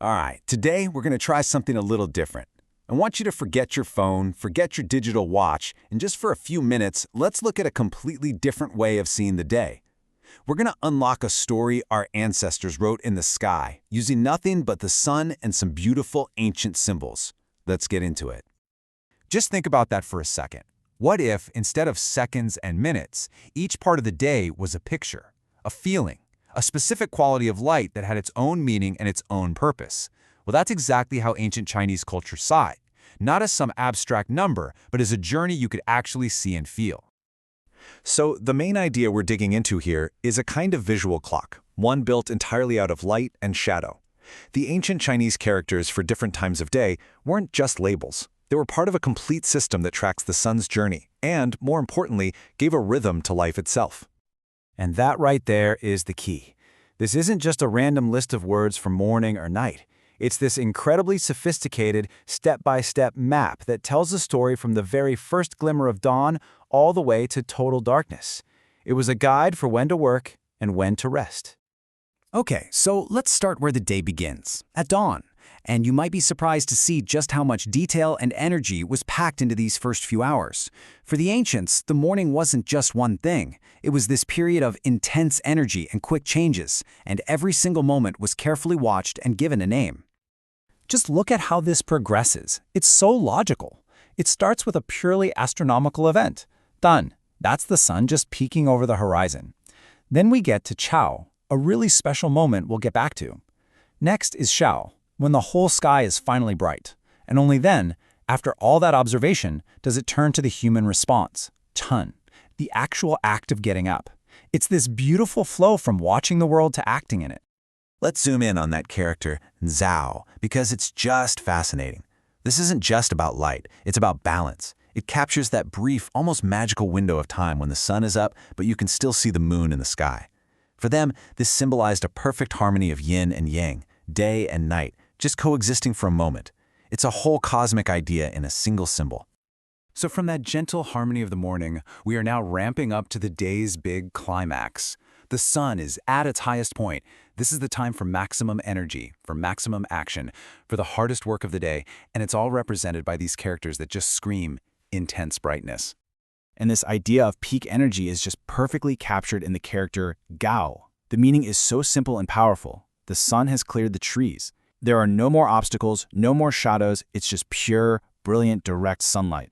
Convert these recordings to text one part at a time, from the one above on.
All right, today we're going to try something a little different. I want you to forget your phone, forget your digital watch, and just for a few minutes, let's look at a completely different way of seeing the day. We're going to unlock a story our ancestors wrote in the sky, using nothing but the sun and some beautiful ancient symbols. Let's get into it. Just think about that for a second. What if, instead of seconds and minutes, each part of the day was a picture, a feeling, a specific quality of light that had its own meaning and its own purpose? Well, that's exactly how ancient Chinese culture saw it, not as some abstract number, but as a journey you could actually see and feel. So the main idea we're digging into here is a kind of visual clock, one built entirely out of light and shadow. The ancient Chinese characters for different times of day weren't just labels. They were part of a complete system that tracks the sun's journey and, more importantly, gave a rhythm to life itself. And that right there is the key. This isn't just a random list of words for morning or night. It's this incredibly sophisticated, step-by-step map that tells the story from the very first glimmer of dawn all the way to total darkness. It was a guide for when to work and when to rest. Okay, so let's start where the day begins, at dawn. And you might be surprised to see just how much detail and energy was packed into these first few hours. For the ancients, the morning wasn't just one thing. It was this period of intense energy and quick changes, and every single moment was carefully watched and given a name. Just look at how this progresses. It's so logical. It starts with a purely astronomical event. Done. That's the sun just peeking over the horizon. Then we get to Cháo, a really special moment we'll get back to. Next is Cháo, when the whole sky is finally bright. And only then, after all that observation, does it turn to the human response, Chén, the actual act of getting up. It's this beautiful flow from watching the world to acting in it. Let's zoom in on that character, Zhao, because it's just fascinating. This isn't just about light, it's about balance. It captures that brief, almost magical window of time when the sun is up, but you can still see the moon in the sky. For them, this symbolized a perfect harmony of yin and yang, day and night, just coexisting for a moment. It's a whole cosmic idea in a single symbol. So from that gentle harmony of the morning, we are now ramping up to the day's big climax. The sun is at its highest point. This is the time for maximum energy, for maximum action, for the hardest work of the day, and it's all represented by these characters that just scream intense brightness. And this idea of peak energy is just perfectly captured in the character Gao. The meaning is so simple and powerful. The sun has cleared the trees. There are no more obstacles, no more shadows. It's just pure, brilliant, direct sunlight.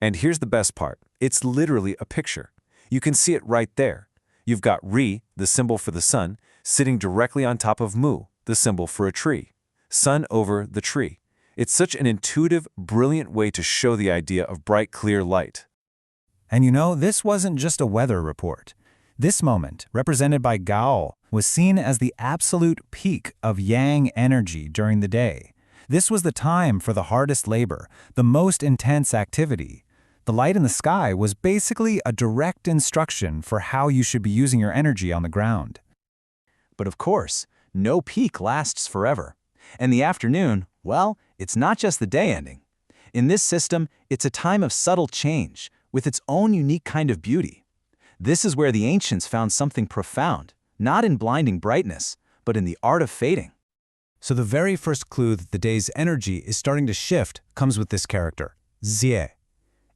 And here's the best part. It's literally a picture. You can see it right there. You've got Ri, the symbol for the sun, sitting directly on top of Mu, the symbol for a tree. Sun over the tree. It's such an intuitive, brilliant way to show the idea of bright, clear light. And you know, this wasn't just a weather report. This moment, represented by Gao, was seen as the absolute peak of yang energy during the day. This was the time for the hardest labor, the most intense activity. The light in the sky was basically a direct instruction for how you should be using your energy on the ground. But of course, no peak lasts forever. And the afternoon, well, it's not just the day ending. In this system, it's a time of subtle change, with its own unique kind of beauty. This is where the ancients found something profound, not in blinding brightness, but in the art of fading. So the very first clue that the day's energy is starting to shift comes with this character, Xie.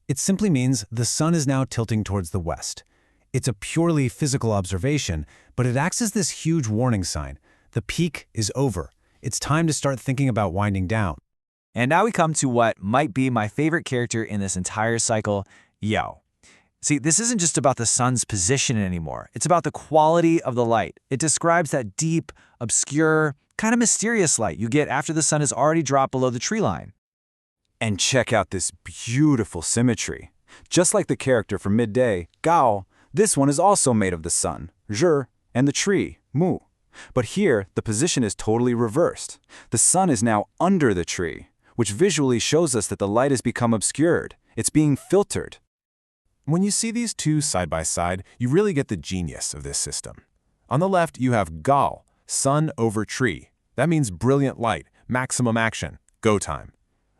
It simply means the sun is now tilting towards the west. It's a purely physical observation, but it acts as this huge warning sign. The peak is over. It's time to start thinking about winding down. And now we come to what might be my favorite character in this entire cycle, Yao. See, this isn't just about the sun's position anymore. It's about the quality of the light. It describes that deep, obscure, kind of mysterious light you get after the sun has already dropped below the tree line. And check out this beautiful symmetry. Just like the character from midday, Gao, this one is also made of the sun, Zhi, and the tree, Mu. But here, the position is totally reversed. The sun is now under the tree, which visually shows us that the light has become obscured. It's being filtered. When you see these two side by side, you really get the genius of this system. On the left, you have Gao, sun over tree. That means brilliant light, maximum action, go time.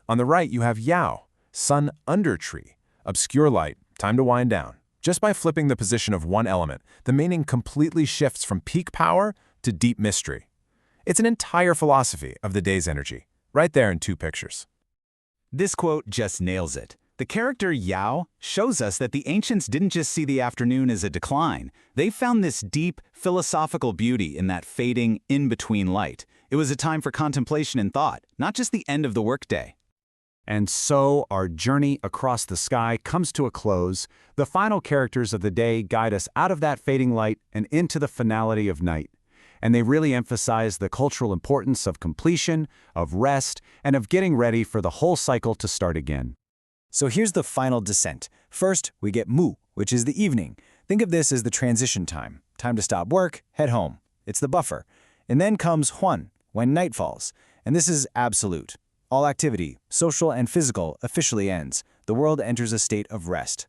On the right, you have Yao, sun under tree, obscure light, time to wind down. Just by flipping the position of one element, the meaning completely shifts from peak power to deep mystery. It's an entire philosophy of the day's energy, right there in 2 pictures. This quote just nails it. The character Yao shows us that the ancients didn't just see the afternoon as a decline. They found this deep, philosophical beauty in that fading, in-between light. It was a time for contemplation and thought, not just the end of the workday. And so our journey across the sky comes to a close. The final characters of the day guide us out of that fading light and into the finality of night. And they really emphasize the cultural importance of completion, of rest, and of getting ready for the whole cycle to start again. So here's the final descent. First, we get Mu, which is the evening. Think of this as the transition time. Time to stop work, head home. It's the buffer. And then comes Huan, when night falls. And this is absolute. All activity, social and physical, officially ends. The world enters a state of rest.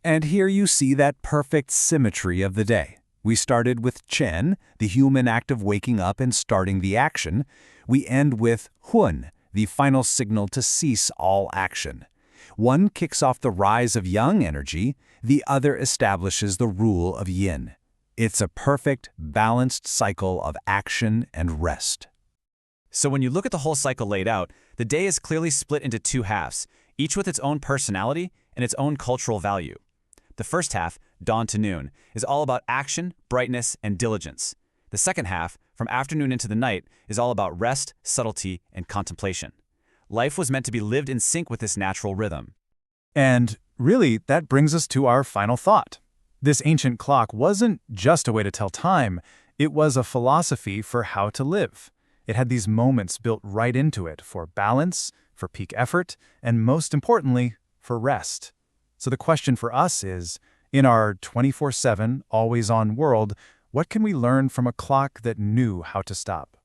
And here you see that perfect symmetry of the day. We started with Chén, the human act of waking up and starting the action. We end with Huan, the final signal to cease all action. One kicks off the rise of yang energy, the other establishes the rule of yin. It's a perfect, balanced cycle of action and rest. So when you look at the whole cycle laid out, the day is clearly split into 2 halves, each with its own personality and its own cultural value. The first half, dawn to noon, is all about action, brightness, and diligence. The second half, from afternoon into the night, is all about rest, subtlety, and contemplation. Life was meant to be lived in sync with this natural rhythm. And really, that brings us to our final thought. This ancient clock wasn't just a way to tell time, it was a philosophy for how to live. It had these moments built right into it for balance, for peak effort, and most importantly, for rest. So the question for us is, in our 24/7, always-on world, what can we learn from a clock that knew how to stop?